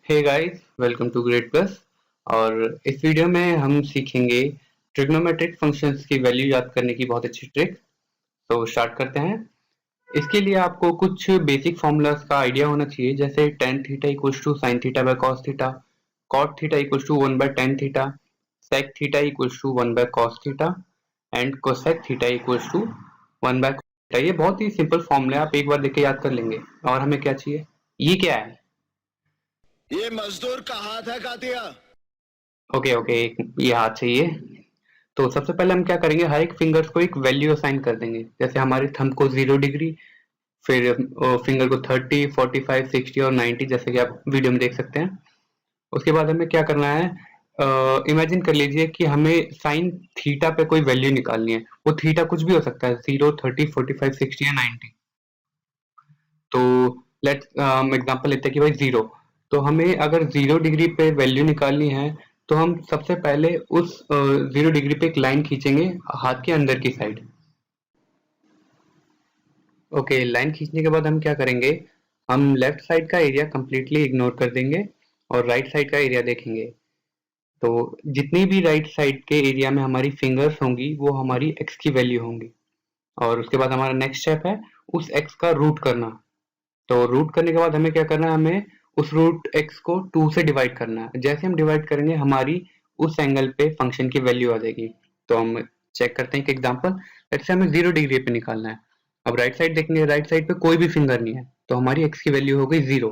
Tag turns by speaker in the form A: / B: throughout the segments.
A: Hey guys, welcome to Grade Plus. और इस video में हम सीखेंगे ट्रिग्नोमेट्रिक फंक्शंस की वैल्यू याद करने की बहुत अच्छी ट्रिक। तो स्टार्ट करते हैं। इसके लिए आपको कुछ बेसिक फॉर्मूलाज का आइडिया होना चाहिए, जैसे tan theta equals to sine theta by cos theta, cot theta equals to 1 by tan theta, sec theta equals to 1 by cos theta and cosec theta equals to 1 by cos theta. ये बहुत ही simple formula है, आप एक बार देख के याद कर लेंगे। और हमें क्या चाहिए, ये क्या है?
B: ये मजदूर का हाथ है कातिया।
A: ओके, ये हाथ चाहिए। तो सबसे पहले हम क्या करेंगे, हर एक फिंगर्स को एक वैल्यू असाइन कर देंगे। जैसे हमारे थंब को 0 डिग्री, फिर फिंगर को 30, 45, 60 और 90, जैसे कि आप वीडियो में देख सकते हैं। उसके बाद हमें क्या करना है, इमेजिन कर लीजिए कि हमें साइन थीटा पे कोई वैल्यू निकालनी है। वो थीटा कुछ भी हो सकता है, 0, 30, 45, 60 या 90। तो लेट्स हम एग्जांपल लेते हैं कि भाई 0। तो हमें अगर 0 डिग्री पे वैल्यू निकालनी है, तो हम सबसे पहले उस 0 डिग्री पे एक लाइन खींचेंगे हाथ के अंदर की साइड। ओके, लाइन खींचने के बाद हम क्या करेंगे, हम लेफ्ट साइड का एरिया कंप्लीटली इग्नोर कर देंगे और राइट साइड का एरिया देखेंगे। तो जितनी भी राइट साइड के एरिया में हमारी फिंगर्स होंगी, वो हमारी एक्स की वैल्यू होंगी। और उसके बाद हमारा नेक्स्ट स्टेप है उस एक्स का रूट करना। तो रूट करने के बाद हमें क्या करना है, हमें उस रूट एक्स को 2 से डिवाइड करना है। जैसे हम डिवाइड करेंगे, हमारी उस एंगल पे फंक्शन की वैल्यू आ जाएगी। तो हम चेक करते हैं एक एग्जांपल। जैसे हमें 0 डिग्री पे निकालना है। अब राइट साइड देखेंगे, राइट साइड पे कोई भी फिंगर नहीं है, तो हमारी एक्स की वैल्यू हो गई 0।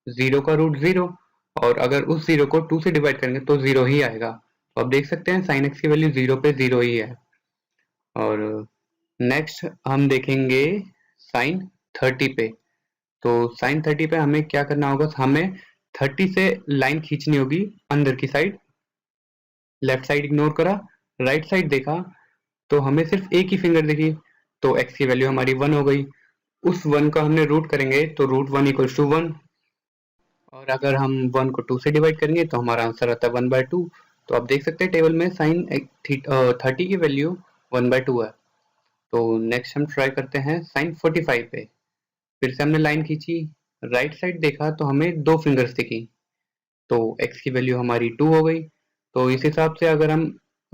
A: 0 का रूट 0, और अगर उस 0 को 2 से डिवाइड करेंगे तो 0 ही आएगा। तो अब देख सकते हैं साइन एक्स की वैल्यू 0 पे 0 ही है। और नेक्स्ट हम देखेंगे साइन 30 पे। तो साइन 30 पे हमें क्या करना होगा, हमें 30 से लाइन खींचनी होगी अंदर की साइड। लेफ्ट साइड इग्नोर करा, राइट साइड देखा, तो हमें सिर्फ एक ही फिंगर दिखी। तो एक्स की वैल्यू हमारी 1 हो गई। उस 1 का हमने रूट करेंगे तो रूट 1 इक्वल्स टू 1। और अगर हम 1 को 2 से डिवाइड करेंगे तो हमारा आंसर आता है 1/2। तो आप देख सकते हैं टेबल में साइन 30 की वैल्यू 1/2 है। तो नेक्स्ट हम ट्राई करते हैं साइन 45 पे। फिर से हमने लाइन खींची, राइट साइड देखा तो हमें 2 फिंगर्स दिखी। तो x की वैल्यू हमारी 2 हो गई। तो इस हिसाब से अगर हम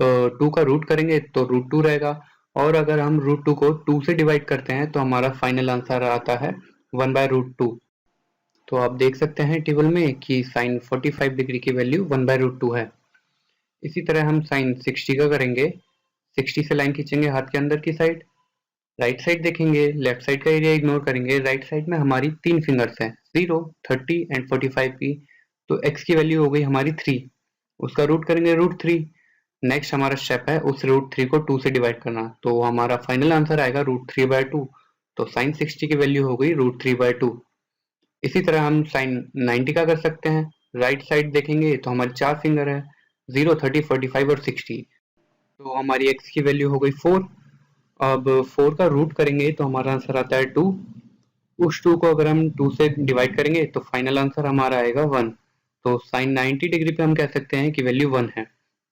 A: 2 का रूट करेंगे तो रूट 2 रहेगा। और अगर हम रूट 2 को 2 से डिवाइड करते हैं तो हमारा फाइनल आंसर आता है 1/√2। तो आप देख सकते हैं टेबल में कि साइन 45 डिग्री की वैल्यू 1/√2 है। इसी तरह हम साइन 60 का करेंगे। 60 से लाइन खींचेंगे हाथ के अंदर की साइड, राइट साइड देखेंगे, लेफ्ट साइड का एरिया इग्नोर करेंगे। राइट साइड में हमारी 3 फिंगर्स हैं, 0, 30 एंड 45 की। तो x की वैल्यू हो गई हमारी 3। उसका रूट करेंगे √3। नेक्स्ट हमारा स्टेप है उस √3 को 2 से डिवाइड करना। तो हमारा फाइनल आंसर आएगा √3/2। तो साइन 60 की वैल्यू हो गई √3/2। इसी तरह हम साइन 90 का कर सकते हैं। राइट साइड देखेंगे तो हमारी 4 फिंगर है, 0, 30, 45 और 60। तो हमारी x की वैल्यू हो गई 4। अब 4 का रूट करेंगे तो हमारा आंसर आता है 2। उस 2 को अगर हम 2 से डिवाइड करेंगे तो फाइनल आंसर हमारा आएगा 1। तो साइन 90 डिग्री पे हम कह सकते हैं कि वैल्यू 1 है।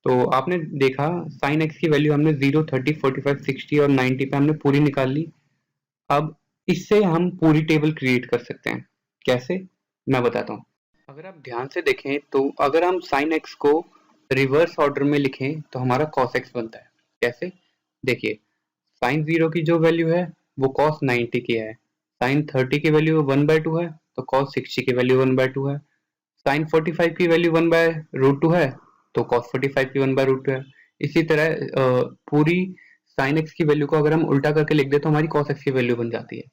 A: तो आपने देखा साइन एक्स की वैल्यू हमने 0, 30, 45, 60 और 90 पे हमने पूरी निकाल ली। अब इससे हम पूरी टेबल क्रिएट कर सकते हैं। कैसे, मैं बताता हूँ। अगर आप ध्यान से देखें तो अगर हम साइन एक्स को रिवर्स ऑर्डर में लिखें तो हमारा कॉस एक्स बनता है। कैसे, देखिए, साइन 0 की जो वैल्यू है वो कॉस 90 की है। साइन 30 की वैल्यू 1/2 है, तो कॉस 60 की वैल्यू 1/2 है। साइन 45 की वैल्यू 1/√2 है, तो कॉस 45 की 1/√2 है। इसी तरह पूरी साइन एक्स की वैल्यू को अगर हम उल्टा करके लिख दे तो हमारी कॉस एक्स की वैल्यू बन जाती है।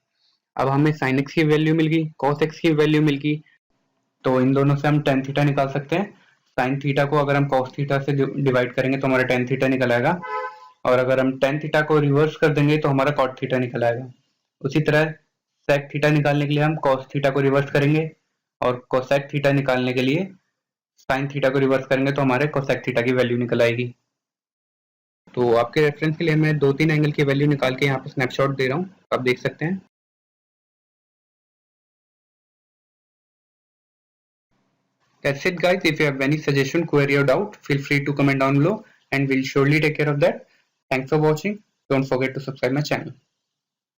A: अब हमें साइन एक्स की वैल्यू मिल गई, कॉस एक्स की वैल्यू मिल गई, तो इन दोनों से हम टेन थीटा निकाल सकते हैं। साइन थीटा को अगर हम कॉस थीटा से डिवाइड करेंगे तो हमारा टेन थीटा निकल आएगा। और अगर हम टेन थीटा को रिवर्स कर देंगे तो हमारा कॉट थीटा निकल आएगा। उसी तरह सेक थीटा निकालने के लिए हम कॉस थीटा को रिवर्स करेंगे, और कोसेक थीटा निकालने के लिए साइन थीटा को रिवर्स करेंगे तो हमारे कोसेक थीटा की वैल्यू निकल आएगी। तो आपके रेफरेंस के लिए मैं 2-3 एंगल की वैल्यू निकाल के यहाँ पे स्नैपशॉट दे रहा हूँ, आप देख सकते हैं। That's it guys. If you have any suggestion, query or doubt, feel free to comment down below and we'll surely take care of that. Thanks for watching. Don't forget to subscribe my channel.